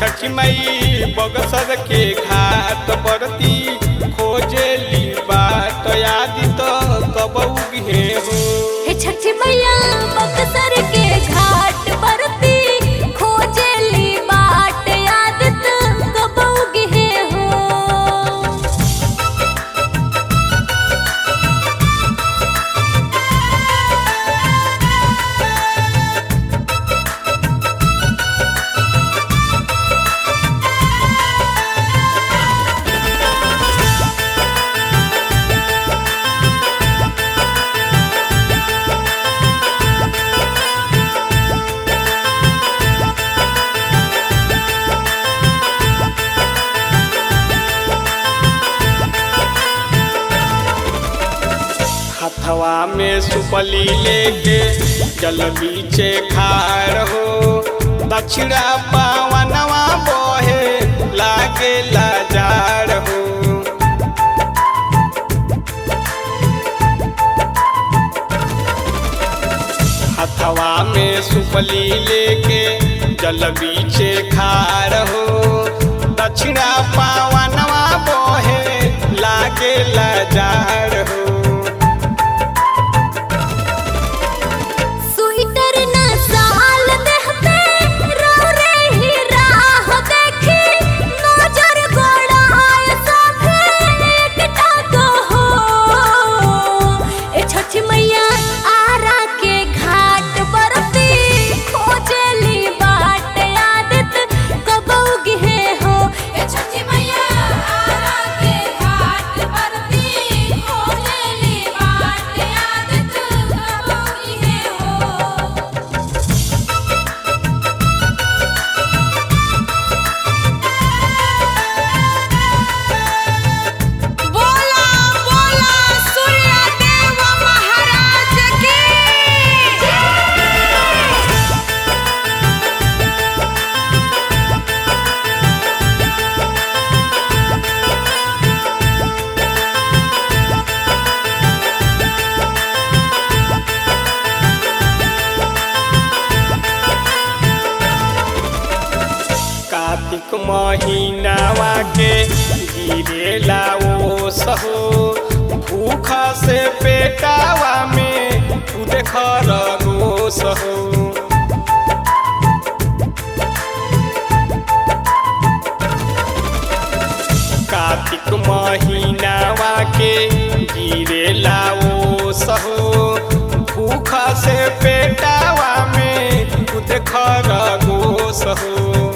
छठी मई बगसर के घाट बरती खोजेली बाट यादी तो कब उगे हो। छठी मैया बगसर के घाट बरती खोजेली बाट याद तो कब उगे हो। हथवा में सुपली लेके जल बीचे खाड़ हो। दक्षिणा पावनवा बहे लागे लाजार हो। हथवा में सुपली लेके जल बीचे खाड़ हो। दक्षिणा पावनवा बहे लागे लाजार हो। कार्तिक महीनावा के गिरेला ओ सहो। भूख से पेटावा में खुद खरगोश हो। कार्तिक महीनावा के गिरेला ओ सहो। भूख से पेटावा में खुद खरगोश हो।